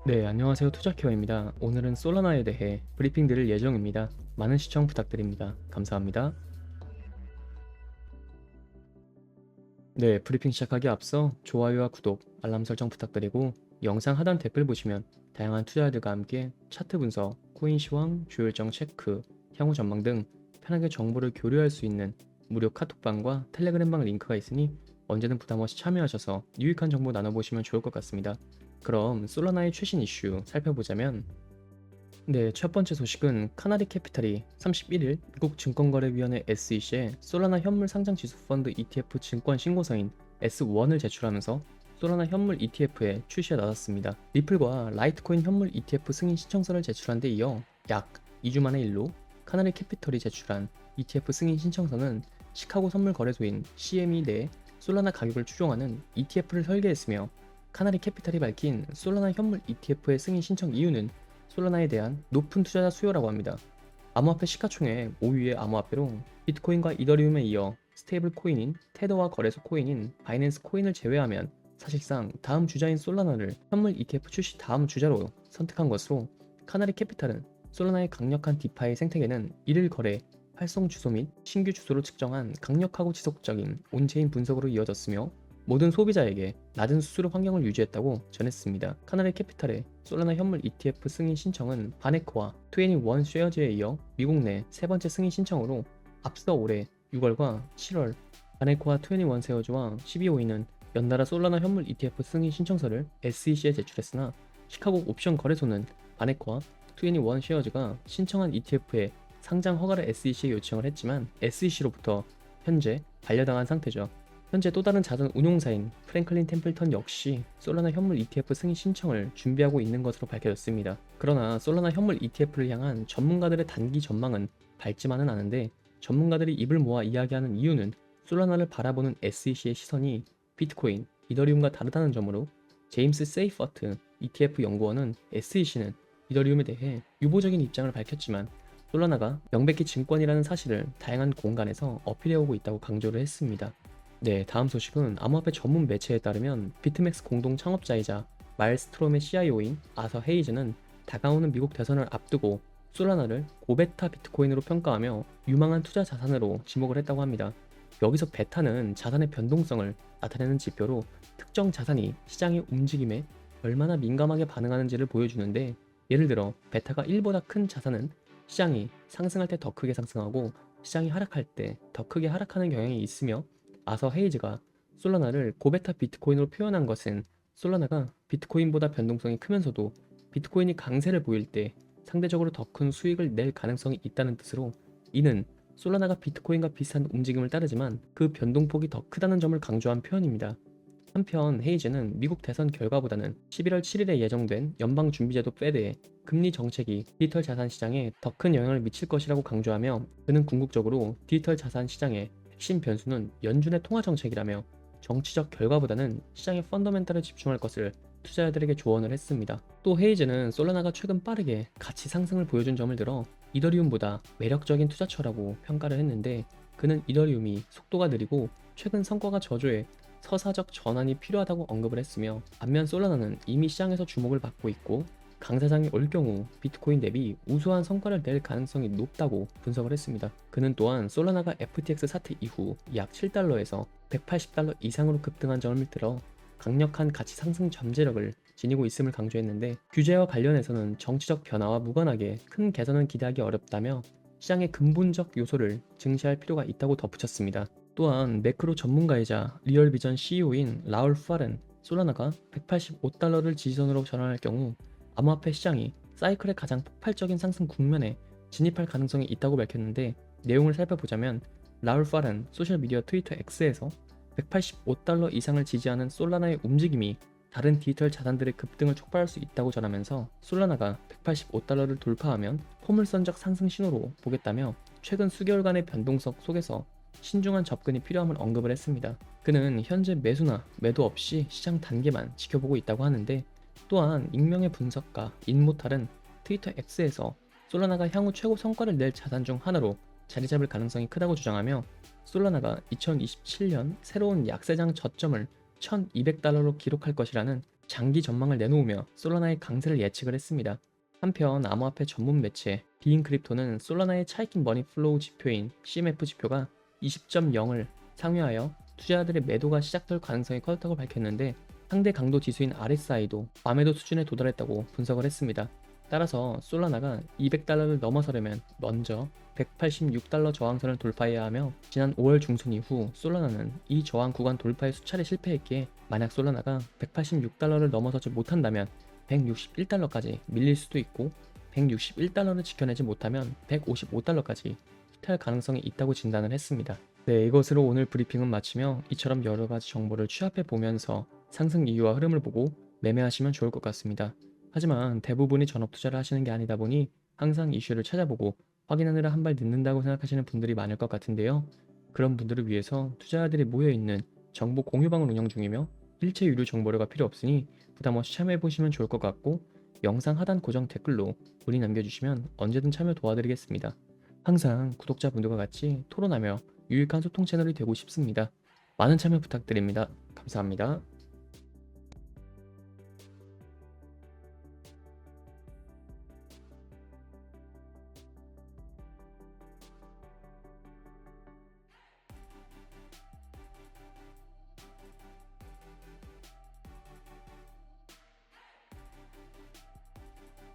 네, 안녕하세요. 투자케어입니다. 오늘은 솔라나에 대해 브리핑 드릴 예정입니다. 많은 시청 부탁드립니다. 감사합니다. 네, 브리핑 시작하기 앞서 좋아요와 구독, 알람 설정 부탁드리고 영상 하단 댓글 보시면 다양한 투자자들과 함께 차트 분석, 코인 시황, 주요 일정 체크, 향후 전망 등 편하게 정보를 교류할 수 있는 무료 카톡방과 텔레그램방 링크가 있으니 언제든 부담 없이 참여하셔서 유익한 정보 나눠보시면 좋을 것 같습니다. 그럼 솔라나의 최신 이슈 살펴보자면 네, 첫 번째 소식은 카나리 캐피탈이 31일 미국 증권거래위원회 SEC에 솔라나 현물 상장 지수 펀드 ETF 증권 신고서인 S1을 제출하면서 솔라나 현물 ETF에 출시에 나섰습니다. 리플과 라이트코인 현물 ETF 승인 신청서를 제출한 데 이어 약 2주 만의 일로 카나리 캐피털이 제출한 ETF 승인 신청서는 시카고 선물 거래소인 CME 내 솔라나 가격을 추종하는 ETF를 설계했으며 카나리 캐피탈이 밝힌 솔라나 현물 ETF의 승인 신청 이유는 솔라나에 대한 높은 투자자 수요라고 합니다. 암호화폐 시가총액 5위의 암호화폐로 비트코인과 이더리움에 이어 스테이블 코인인 테더와 거래소 코인인 바이낸스 코인을 제외하면 사실상 다음 주자인 솔라나를 현물 ETF 출시 다음 주자로 선택한 것으로 카나리 캐피탈은 솔라나의 강력한 디파이 생태계는 일일 거래, 활성 주소 및 신규 주소로 측정한 강력하고 지속적인 온체인 분석으로 이어졌으며 모든 소비자에게 낮은 수수료 환경을 유지했다고 전했습니다. 카나리 캐피탈의 솔라나 현물 ETF 승인 신청은 바네코와 21 쉐어즈에 이어 미국 내 세 번째 승인 신청으로 앞서 올해 6월과 7월 바네코와 21 쉐어즈와 12호인은 연달아 솔라나 현물 ETF 승인 신청서를 SEC에 제출했으나 시카고 옵션 거래소는 바네코와 21 쉐어즈가 신청한 ETF의 상장 허가를 SEC에 요청을 했지만 SEC로부터 현재 반려당한 상태죠. 현재 또 다른 자산 운용사인 프랭클린 템플턴 역시 솔라나 현물 ETF 승인 신청을 준비하고 있는 것으로 밝혀졌습니다. 그러나 솔라나 현물 ETF를 향한 전문가들의 단기 전망은 밝지만은 않은데 전문가들이 입을 모아 이야기하는 이유는 솔라나를 바라보는 SEC의 시선이 비트코인, 이더리움과 다르다는 점으로 제임스 세이퍼트 ETF 연구원은 SEC는 이더리움에 대해 유보적인 입장을 밝혔지만 솔라나가 명백히 증권이라는 사실을 다양한 공간에서 어필해오고 있다고 강조를 했습니다. 네, 다음 소식은 암호화폐 전문 매체에 따르면 비트맥스 공동 창업자이자 마일스트롬의 CIO인 아서 헤이즈는 다가오는 미국 대선을 앞두고 솔라나를 고베타 비트코인으로 평가하며 유망한 투자 자산으로 지목을 했다고 합니다. 여기서 베타는 자산의 변동성을 나타내는 지표로 특정 자산이 시장의 움직임에 얼마나 민감하게 반응하는지를 보여주는데 예를 들어 베타가 1보다 큰 자산은 시장이 상승할 때 더 크게 상승하고 시장이 하락할 때 더 크게 하락하는 경향이 있으며 아서 헤이즈가 솔라나를 고베타 비트코인으로 표현한 것은 솔라나가 비트코인보다 변동성이 크면서도 비트코인이 강세를 보일 때 상대적으로 더 큰 수익을 낼 가능성이 있다는 뜻으로 이는 솔라나가 비트코인과 비슷한 움직임을 따르지만 그 변동폭이 더 크다는 점을 강조한 표현입니다. 한편 헤이즈는 미국 대선 결과보다는 11월 7일에 예정된 연방준비제도 페드의 금리 정책이 디지털 자산 시장에 더 큰 영향을 미칠 것이라고 강조하며 그는 궁극적으로 디지털 자산 시장의 핵심 변수는 연준의 통화 정책이라며 정치적 결과보다는 시장의 펀더멘탈에 집중할 것을 투자자들에게 조언을 했습니다. 또 헤이즈는 솔라나가 최근 빠르게 가치 상승을 보여준 점을 들어 이더리움보다 매력적인 투자처라고 평가를 했는데 그는 이더리움이 속도가 느리고 최근 성과가 저조해 서사적 전환이 필요하다고 언급을 했으며 반면 솔라나는 이미 시장에서 주목을 받고 있고 강세장이 올 경우 비트코인 대비 우수한 성과를 낼 가능성이 높다고 분석을 했습니다. 그는 또한 솔라나가 FTX 사태 이후 약 7달러에서 180달러 이상으로 급등한 점을 들어 강력한 가치 상승 잠재력을 지니고 있음을 강조했는데 규제와 관련해서는 정치적 변화와 무관하게 큰 개선은 기대하기 어렵다며 시장의 근본적 요소를 증시할 필요가 있다고 덧붙였습니다. 또한 매크로 전문가이자 리얼비전 CEO인 라울 파른 솔라나가 185달러를 지지선으로 전환할 경우 암호화폐 시장이 사이클의 가장 폭발적인 상승 국면에 진입할 가능성이 있다고 밝혔는데 내용을 살펴보자면 라울 파른 소셜미디어 트위터 X에서 185달러 이상을 지지하는 솔라나의 움직임이 다른 디지털 자산들의 급등을 촉발할 수 있다고 전하면서 솔라나가 185달러를 돌파하면 포물선적 상승 신호로 보겠다며 최근 수개월간의 변동성 속에서 신중한 접근이 필요함을 언급을 했습니다. 그는 현재 매수나 매도 없이 시장 단계만 지켜보고 있다고 하는데 또한 익명의 분석가 인모탈은 트위터 X에서 솔라나가 향후 최고 성과를 낼 자산 중 하나로 자리 잡을 가능성이 크다고 주장하며 솔라나가 2027년 새로운 약세장 저점을 1200달러로 기록할 것이라는 장기 전망을 내놓으며 솔라나의 강세를 예측을 했습니다. 한편 암호화폐 전문 매체 비인크립토는 솔라나의 차익 머니 플로우 지표인 CMF 지표가 20.0을 상회하여 투자자들의 매도가 시작될 가능성이 커졌다고 밝혔는데, 상대 강도 지수인 RSI도 마매도 수준에 도달했다고 분석을 했습니다. 따라서 솔라나가 200달러를 넘어서려면 먼저 186달러 저항선을 돌파해야 하며, 지난 5월 중순 이후 솔라나는 이 저항 구간 돌파에 수차례 실패했기에 만약 솔라나가 186달러를 넘어서지 못한다면 161달러까지 밀릴 수도 있고, 161달러를 지켜내지 못하면 155달러까지 후퇴할 가능성이 있다고 진단을 했습니다. 네, 이것으로 오늘 브리핑은 마치며 이처럼 여러가지 정보를 취합해 보면서 상승 이유와 흐름을 보고 매매하시면 좋을 것 같습니다. 하지만 대부분이 전업 투자를 하시는 게 아니다 보니 항상 이슈를 찾아보고 확인하느라 한 발 늦는다고 생각하시는 분들이 많을 것 같은데요. 그런 분들을 위해서 투자자들이 모여있는 정보 공유방을 운영 중이며 일체 유료 정보료가 필요 없으니 부담없이 참여해보시면 좋을 것 같고, 영상 하단 고정 댓글로 문의 남겨주시면 언제든 참여 도와드리겠습니다. 항상 구독자분들과 같이 토론하며 유익한 소통 채널이 되고 싶습니다. 많은 참여 부탁드립니다. 감사합니다.